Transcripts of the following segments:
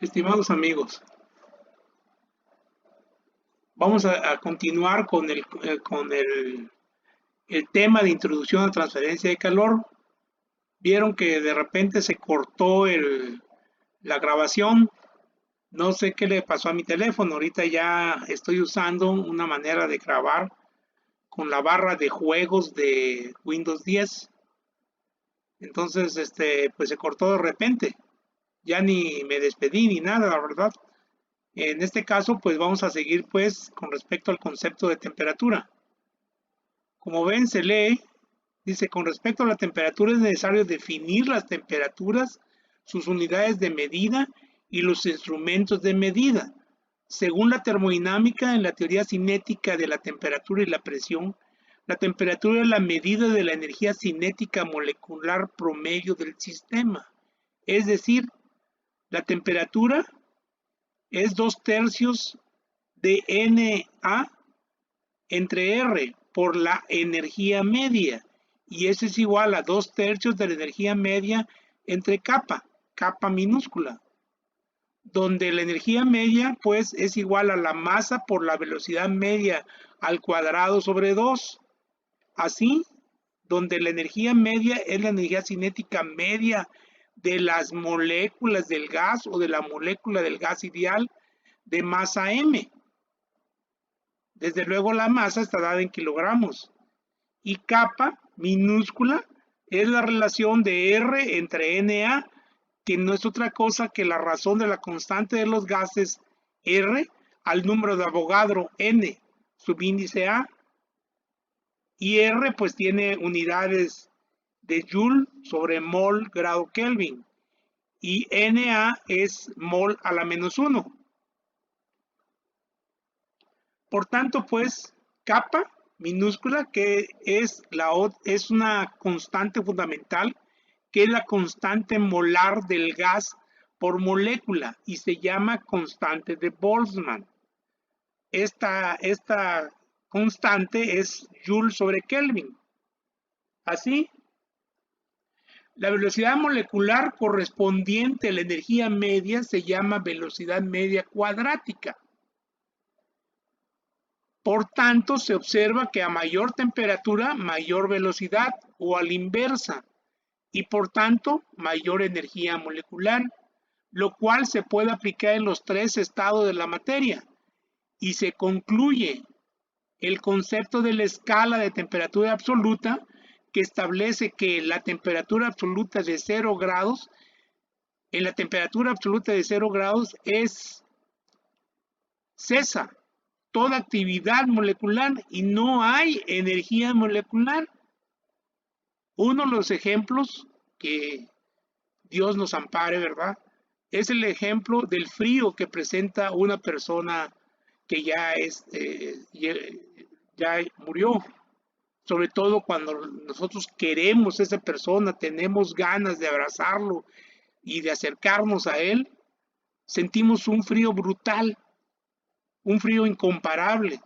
Estimados amigos, vamos a continuar con el tema de introducción a transferencia de calor. Vieron que de repente se cortó la grabación. No sé qué le pasó a mi teléfono. Ahorita ya estoy usando una manera de grabar con la barra de juegos de Windows 10. Entonces, pues se cortó de repente. Ya ni me despedí ni nada, la verdad. En este caso, pues vamos a seguir pues con respecto al concepto de temperatura. Como ven, se lee, dice, con respecto a la temperatura es necesario definir las temperaturas, sus unidades de medida y los instrumentos de medida. Según la termodinámica, en la teoría cinética de la temperatura y la presión, la temperatura es la medida de la energía cinética molecular promedio del sistema. Es decir, la temperatura es 2/3 de Na entre R por la energía media, y eso es igual a 2/3 de la energía media entre capa minúscula, donde la energía media pues es igual a la masa por la velocidad media al cuadrado sobre 2. Así, donde la energía media es la energía cinética media de las moléculas del gas o de la molécula del gas ideal de masa m. Desde luego la masa está dada en kilogramos. Y capa minúscula es la relación de R entre Na, que no es otra cosa que la razón de la constante de los gases R al número de Avogadro N, subíndice A. Y R pues tiene unidades de Joule sobre mol grado Kelvin. Y Na es mol a la -1. Por tanto, pues, capa minúscula, que es una constante fundamental, que es la constante molar del gas por molécula y se llama constante de Boltzmann. Esta constante es Joule sobre Kelvin. Así, la velocidad molecular correspondiente a la energía media se llama velocidad media cuadrática. Por tanto, se observa que a mayor temperatura, mayor velocidad o a la inversa, y por tanto, mayor energía molecular, lo cual se puede aplicar en los tres estados de la materia. Y se concluye el concepto de la escala de temperatura absoluta, que establece que la temperatura absoluta de 0 grados, en la temperatura absoluta de 0 grados cesa toda actividad molecular y no hay energía molecular. Uno de los ejemplos que Dios nos ampare, ¿verdad? Es el ejemplo del frío que presenta una persona que ya murió. Sobre todo cuando nosotros queremos a esa persona, tenemos ganas de abrazarlo y de acercarnos a él, sentimos un frío brutal, un frío incomparable.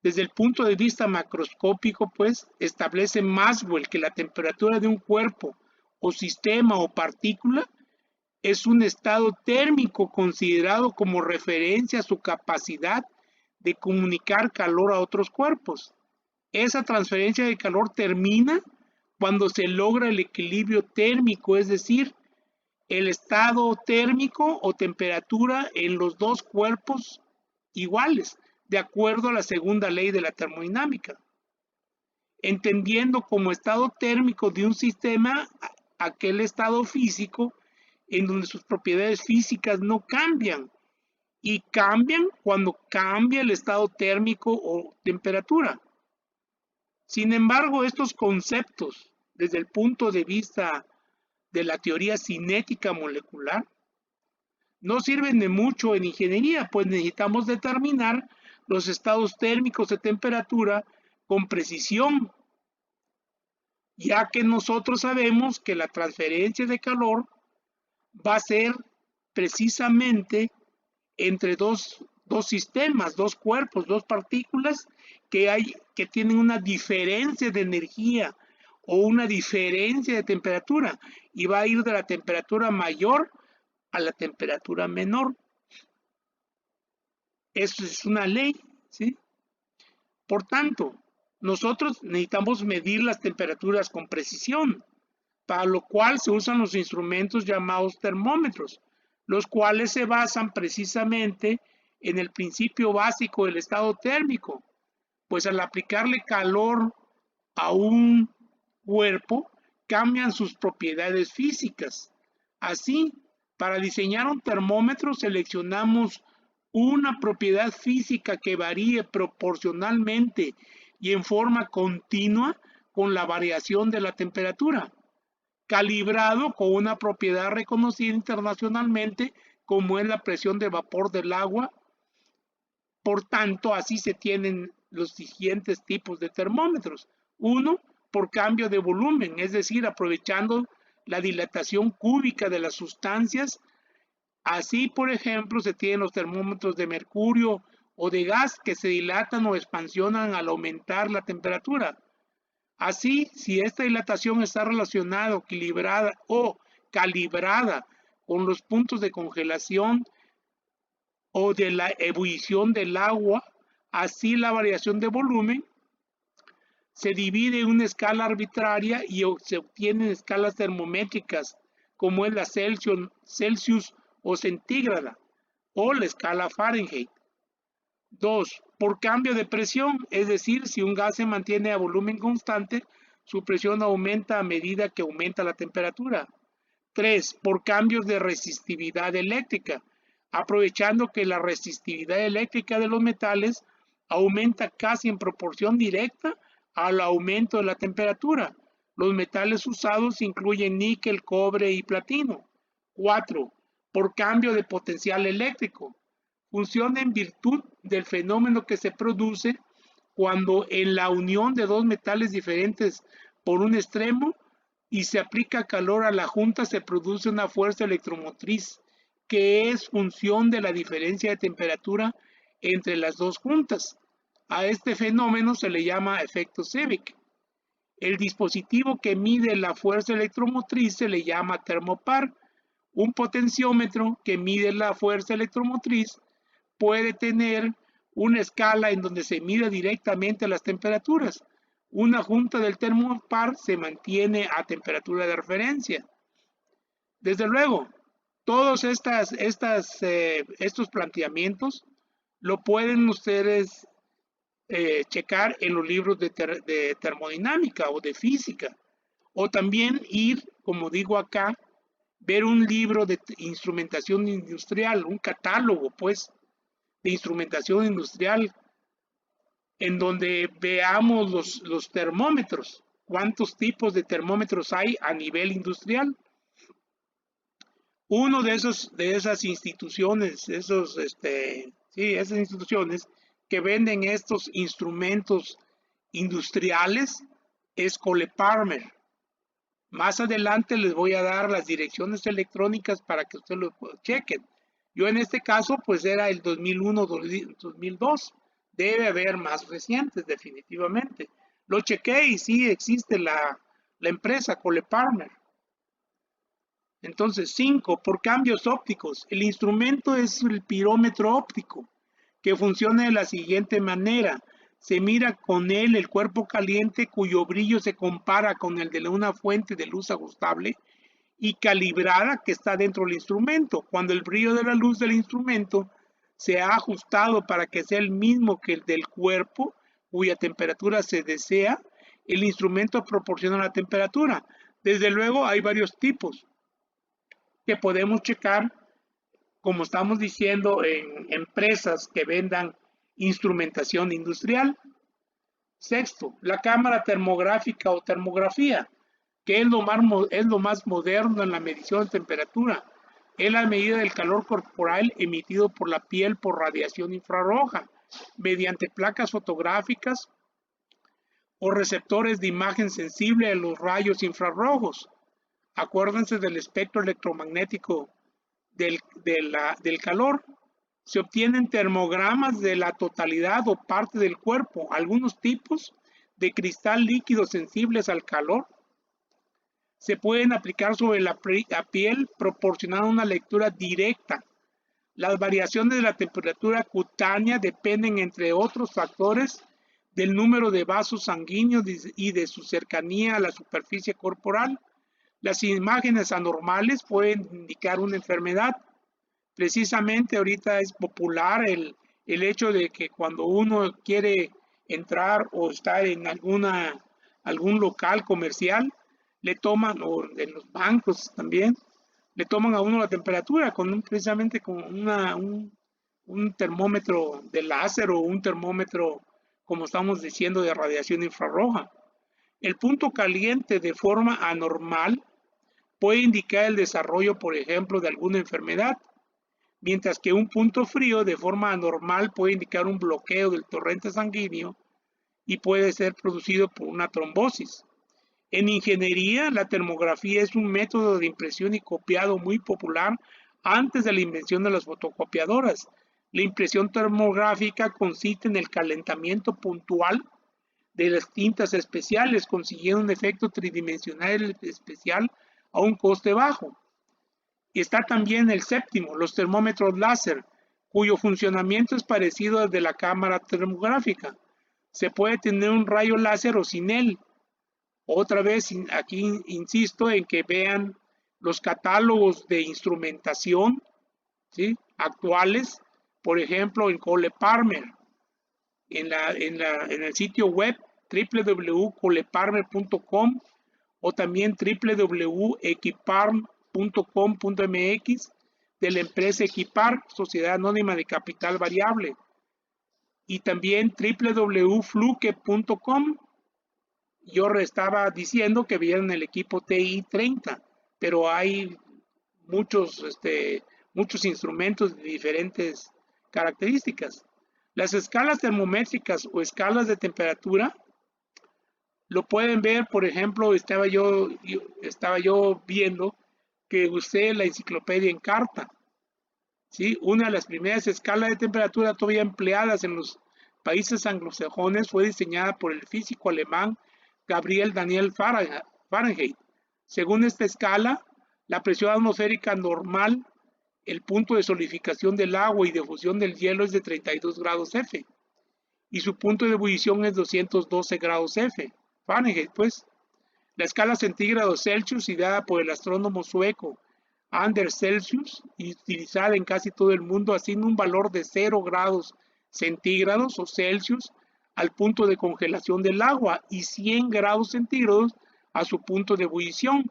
Desde el punto de vista macroscópico, pues, establece Maxwell que la temperatura de un cuerpo o sistema o partícula es un estado térmico considerado como referencia a su capacidad de comunicar calor a otros cuerpos. Esa transferencia de calor termina cuando se logra el equilibrio térmico, es decir, el estado térmico o temperatura en los dos cuerpos iguales, de acuerdo a la segunda ley de la termodinámica, entendiendo como estado térmico de un sistema aquel estado físico en donde sus propiedades físicas no cambian y cambian cuando cambia el estado térmico o temperatura. Sin embargo, estos conceptos, desde el punto de vista de la teoría cinética molecular, no sirven de mucho en ingeniería, pues necesitamos determinar los estados térmicos de temperatura con precisión, ya que nosotros sabemos que la transferencia de calor va a ser precisamente entre dos sistemas, dos cuerpos, dos partículas que tienen una diferencia de energía o una diferencia de temperatura y va a ir de la temperatura mayor a la temperatura menor. Eso es una ley, ¿sí? Por tanto, nosotros necesitamos medir las temperaturas con precisión, para lo cual se usan los instrumentos llamados termómetros, los cuales se basan precisamente en el principio básico del estado térmico, pues al aplicarle calor a un cuerpo, cambian sus propiedades físicas. Así, para diseñar un termómetro seleccionamos una propiedad física que varíe proporcionalmente y en forma continua con la variación de la temperatura, calibrado con una propiedad reconocida internacionalmente como es la presión de vapor del agua. Por tanto, así se tienen los siguientes tipos de termómetros. Uno, por cambio de volumen, es decir, aprovechando la dilatación cúbica de las sustancias. Así, por ejemplo, se tienen los termómetros de mercurio o de gas que se dilatan o expansionan al aumentar la temperatura. Así, si esta dilatación está relacionada, equilibrada o calibrada con los puntos de congelación o de la ebullición del agua, así la variación de volumen se divide en una escala arbitraria y se obtienen escalas termométricas como es la Celsius o centígrada o la escala Fahrenheit. 2. Por cambio de presión, es decir, si un gas se mantiene a volumen constante, su presión aumenta a medida que aumenta la temperatura. 3. Por cambios de resistividad eléctrica, aprovechando que la resistividad eléctrica de los metales aumenta casi en proporción directa al aumento de la temperatura. Los metales usados incluyen níquel, cobre y platino. 4. Por cambio de potencial eléctrico. Funciona en virtud del fenómeno que se produce cuando en la unión de dos metales diferentes por un extremo y se aplica calor a la junta se produce una fuerza electromotriz que es función de la diferencia de temperatura entre las dos juntas. A este fenómeno se le llama efecto Seebeck. El dispositivo que mide la fuerza electromotriz se le llama termopar. Un potenciómetro que mide la fuerza electromotriz puede tener una escala en donde se mide directamente las temperaturas. Una junta del termopar se mantiene a temperatura de referencia. Desde luego, todos estos planteamientos lo pueden ustedes checar en los libros de termodinámica o de física, o también ir, como digo acá, ver un libro de instrumentación industrial, un catálogo, pues, de instrumentación industrial, en donde veamos los termómetros, cuántos tipos de termómetros hay a nivel industrial. Uno de esas instituciones, esas instituciones que venden estos instrumentos industriales es Cole-Parmer. Más adelante les voy a dar las direcciones electrónicas para que ustedes lo chequen. Yo en este caso, pues era el 2001-2002. Debe haber más recientes, definitivamente. Lo chequé y sí existe la empresa Cole-Parmer. Entonces, 5. Por cambios ópticos. El instrumento es el pirómetro óptico, que funciona de la siguiente manera. Se mira con él el cuerpo caliente cuyo brillo se compara con el de una fuente de luz ajustable y calibrada que está dentro del instrumento. Cuando el brillo de la luz del instrumento se ha ajustado para que sea el mismo que el del cuerpo cuya temperatura se desea, el instrumento proporciona la temperatura. Desde luego hay varios tipos que podemos checar, como estamos diciendo, en empresas que vendan instrumentación industrial. 6. La cámara termográfica o termografía, que es lo más moderno en la medición de temperatura. Es la medida del calor corporal emitido por la piel por radiación infrarroja, mediante placas fotográficas o receptores de imagen sensible a los rayos infrarrojos. Acuérdense del espectro electromagnético del calor. Se obtienen termogramas de la totalidad o parte del cuerpo, algunos tipos de cristal líquido sensibles al calor. se pueden aplicar sobre la piel proporcionando una lectura directa. Las variaciones de la temperatura cutánea dependen, entre otros factores, del número de vasos sanguíneos y de su cercanía a la superficie corporal. Las imágenes anormales pueden indicar una enfermedad. Precisamente ahorita es popular el hecho de que cuando uno quiere entrar o estar en algún local comercial, le toman, o en los bancos también, le toman a uno la temperatura precisamente con un termómetro de láser o un termómetro, como estamos diciendo, de radiación infrarroja. El punto caliente de forma anormal puede indicar el desarrollo, por ejemplo, de alguna enfermedad, mientras que un punto frío de forma anormal puede indicar un bloqueo del torrente sanguíneo y puede ser producido por una trombosis. En ingeniería, la termografía es un método de impresión y copiado muy popular antes de la invención de las fotocopiadoras. La impresión termográfica consiste en el calentamiento puntual de las tintas especiales, consiguiendo un efecto tridimensional especial a un coste bajo. Está también el séptimo, los termómetros láser, cuyo funcionamiento es parecido al de la cámara termográfica. Se puede tener un rayo láser o sin él. Otra vez, aquí insisto en que vean los catálogos de instrumentación, ¿sí?, actuales, por ejemplo, en Cole Parmer, en el sitio web www.coleparmer.com o también www.equiparm.com.mx de la empresa Equipar, Sociedad Anónima de Capital Variable, y también www.fluke.com. Yo estaba diciendo que vieron el equipo TI-30, pero hay muchos instrumentos de diferentes características. Las escalas termométricas o escalas de temperatura lo pueden ver, por ejemplo, estaba yo viendo que usé la enciclopedia Encarta, ¿sí? Una de las primeras escalas de temperatura todavía empleadas en los países anglosajones fue diseñada por el físico alemán Gabriel Daniel Fahrenheit. Según esta escala, la presión atmosférica normal, el punto de solidificación del agua y de fusión del hielo es de 32 grados F y su punto de ebullición es 212 grados F. Fahrenheit, pues. La escala centígrados Celsius, ideada por el astrónomo sueco Anders Celsius y utilizada en casi todo el mundo, asigna un valor de 0 grados centígrados o Celsius al punto de congelación del agua y 100 grados centígrados a su punto de ebullición.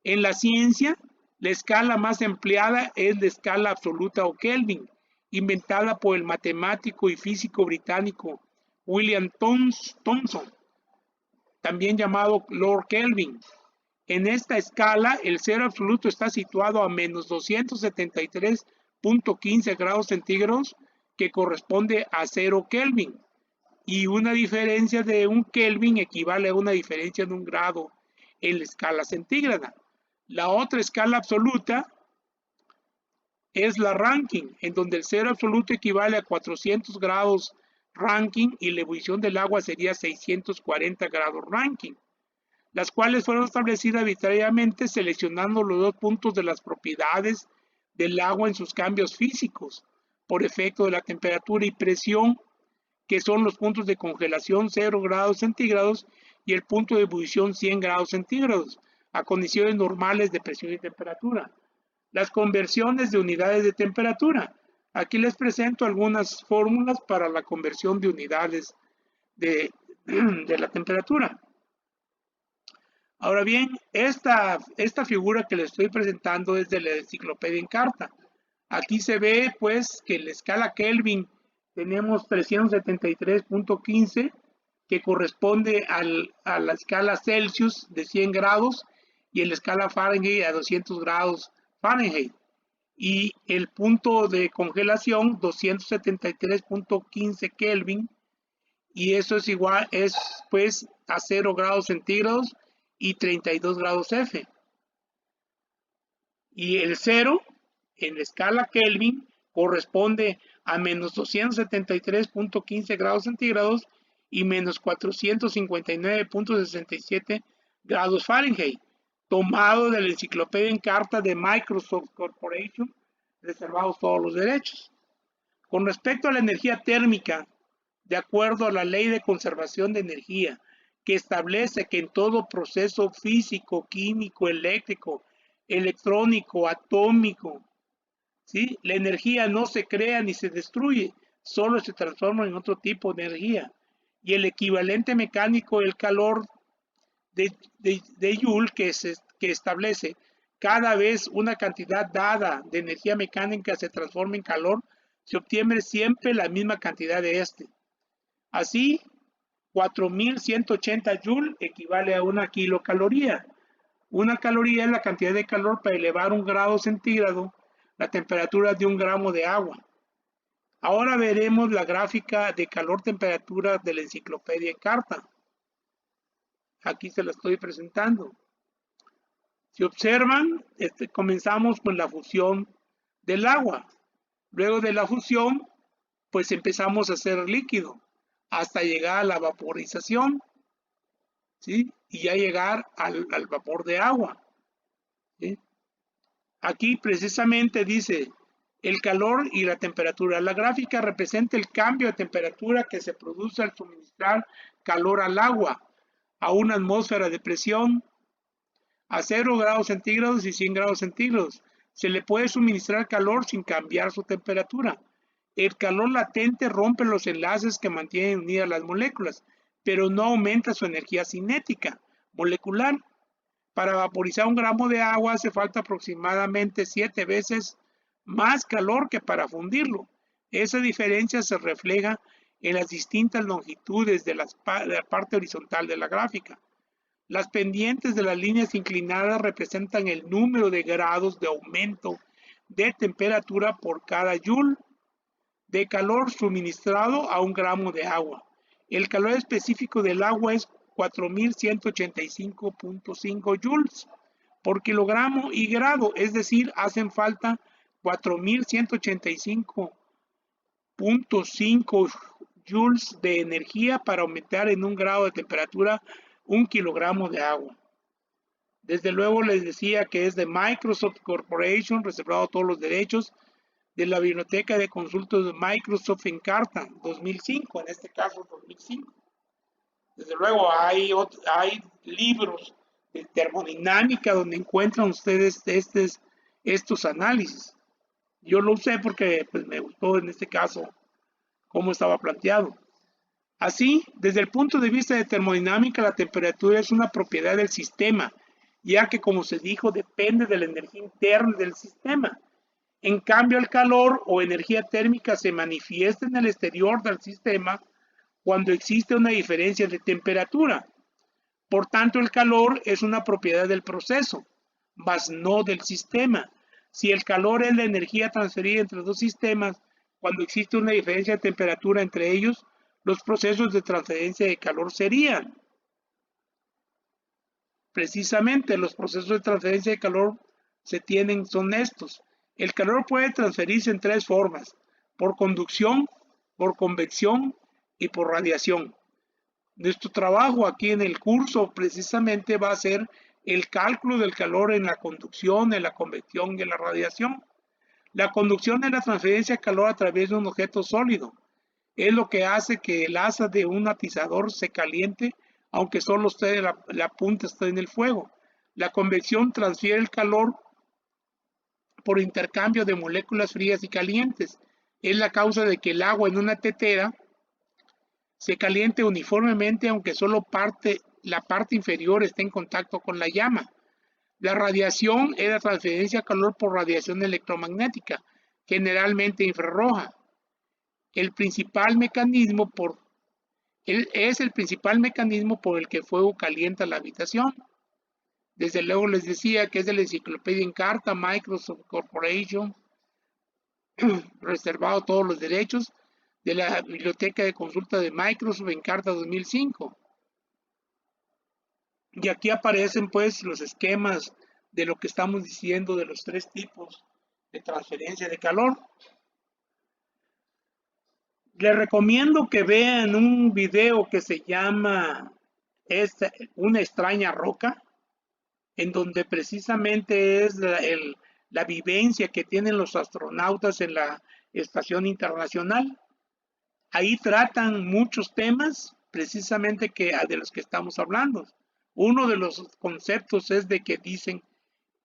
En la ciencia, la escala más empleada es la escala absoluta o Kelvin, inventada por el matemático y físico británico William Thomson, también llamado Lord Kelvin. En esta escala, el cero absoluto está situado a menos 273.15 grados centígrados, que corresponde a 0 Kelvin. Y una diferencia de un Kelvin equivale a una diferencia de un grado en la escala centígrada. La otra escala absoluta es la Rankine, en donde el cero absoluto equivale a 400 grados Rankine y la ebullición del agua sería 640 grados Rankine, las cuales fueron establecidas arbitrariamente seleccionando los dos puntos de las propiedades del agua en sus cambios físicos por efecto de la temperatura y presión, que son los puntos de congelación 0 grados centígrados y el punto de ebullición 100 grados centígrados, a condiciones normales de presión y temperatura. Las conversiones de unidades de temperatura. Aquí les presento algunas fórmulas para la conversión de unidades de la temperatura. Ahora bien, esta figura que les estoy presentando es de la enciclopedia Encarta. Aquí se ve pues que en la escala Kelvin tenemos 373.15, que corresponde a la escala Celsius de 100 grados y en la escala Fahrenheit a 200 grados Fahrenheit. Y el punto de congelación 273.15 Kelvin, y eso es igual, es pues a 0 grados centígrados y 32 grados F. Y el 0 en la escala Kelvin corresponde a menos 273.15 grados centígrados y menos 459.67 grados Fahrenheit. tomado de la enciclopedia en carta de Microsoft Corporation, reservados todos los derechos. Con respecto a la energía térmica, de acuerdo a la Ley de Conservación de Energía, que establece que en todo proceso físico, químico, eléctrico, electrónico, atómico, ¿sí?, la energía no se crea ni se destruye, solo se transforma en otro tipo de energía. Y el equivalente mecánico del calor de Joule que establece cada vez una cantidad dada de energía mecánica se transforma en calor, se obtiene siempre la misma cantidad de este. Así, 4180 Joule equivale a una kilocaloría. Una caloría es la cantidad de calor para elevar 1 grado centígrado la temperatura de 1 gramo de agua. Ahora veremos la gráfica de calor-temperatura de la enciclopedia en carta. Aquí se la estoy presentando. Si observan, comenzamos con la fusión del agua. Luego de la fusión, pues empezamos a hacer líquido hasta llegar a la vaporización, ¿sí?, y ya llegar al vapor de agua, ¿sí? Aquí precisamente dice el calor y la temperatura. La gráfica representa el cambio de temperatura que se produce al suministrar calor al agua a una atmósfera de presión a 0 grados centígrados y 100 grados centígrados. Se le puede suministrar calor sin cambiar su temperatura. El calor latente rompe los enlaces que mantienen unidas las moléculas, pero no aumenta su energía cinética molecular. Para vaporizar 1 gramo de agua hace falta aproximadamente 7 veces más calor que para fundirlo. Esa diferencia se refleja en las distintas longitudes de la parte horizontal de la gráfica. Las pendientes de las líneas inclinadas representan el número de grados de aumento de temperatura por cada joule de calor suministrado a 1 gramo de agua. El calor específico del agua es 4185.5 joules por kilogramo y grado, es decir, hacen falta 4185.5 joules de energía para aumentar en 1 grado de temperatura 1 kilogramo de agua. Desde luego les decía que es de Microsoft Corporation, reservado todos los derechos, de la Biblioteca de Consultas de Microsoft en carta, 2005, en este caso 2005. Desde luego hay libros de termodinámica donde encuentran ustedes estos análisis. Yo lo usé porque pues, me gustó en este caso cómo estaba planteado. Así, desde el punto de vista de termodinámica, la temperatura es una propiedad del sistema, ya que, como se dijo, depende de la energía interna del sistema. En cambio, el calor o energía térmica se manifiesta en el exterior del sistema cuando existe una diferencia de temperatura. Por tanto, el calor es una propiedad del proceso, mas no del sistema. Si el calor es la energía transferida entre dos sistemas, cuando existe una diferencia de temperatura entre ellos, los procesos de transferencia de calor serían. Precisamente los procesos de transferencia de calor son estos. El calor puede transferirse en 3 formas: por conducción, por convección y por radiación. Nuestro trabajo aquí en el curso precisamente va a ser el cálculo del calor en la conducción, en la convección y en la radiación. La conducción es la transferencia de calor a través de un objeto sólido. Es lo que hace que el asa de un atizador se caliente, aunque solo la punta esté en el fuego. La convección transfiere el calor por intercambio de moléculas frías y calientes. Es la causa de que el agua en una tetera se caliente uniformemente, aunque solo la parte inferior esté en contacto con la llama. La radiación es la transferencia de calor por radiación electromagnética, generalmente infrarroja. Es el principal mecanismo por el que el fuego calienta la habitación. Desde luego les decía que es de la enciclopedia en carta, Microsoft Corporation, reservado todos los derechos, de la Biblioteca de Consulta de Microsoft en carta 2005. Y aquí aparecen pues los esquemas de lo que estamos diciendo de los 3 tipos de transferencia de calor. Les recomiendo que vean un video que se llama Una extraña roca. en donde precisamente es la vivencia que tienen los astronautas en la Estación Internacional. Ahí tratan muchos temas precisamente de los que estamos hablando. Uno de los conceptos es de que dicen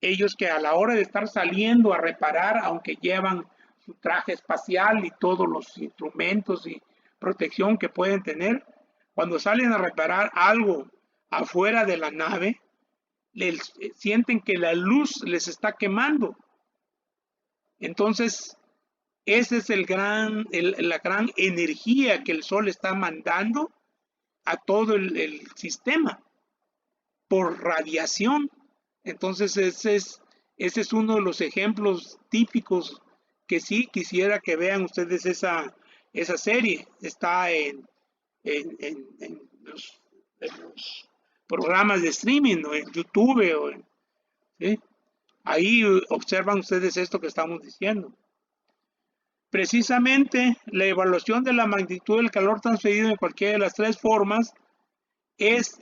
ellos que a la hora de estar saliendo a reparar, aunque llevan su traje espacial y todos los instrumentos y protección que pueden tener, cuando salen a reparar algo afuera de la nave, sienten que la luz les está quemando. Entonces, esa es la gran energía que el sol está mandando a todo el sistema por radiación. Entonces, ese es uno de los ejemplos típicos que sí quisiera que vean ustedes esa serie. Está en los programas de streaming o en YouTube. ¿Sí? Ahí observan ustedes esto que estamos diciendo. Precisamente la evaluación de la magnitud del calor transferido en cualquiera de las tres formas es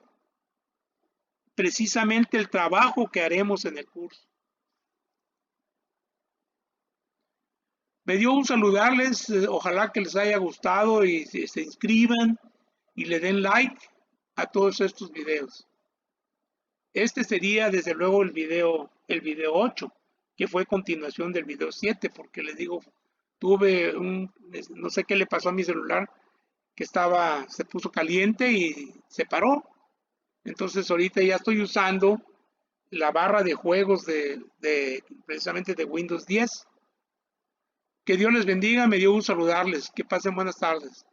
precisamente el trabajo que haremos en el curso. Me dio un saludarles, ojalá que les haya gustado y se inscriban y le den like a todos estos videos. Este sería desde luego el video 8, que fue continuación del video 7, porque les digo, tuve no sé qué le pasó a mi celular, que se puso caliente y se paró. Entonces ahorita ya estoy usando la barra de juegos precisamente de Windows 10. Que Dios les bendiga, me dio gusto saludarles, que pasen buenas tardes.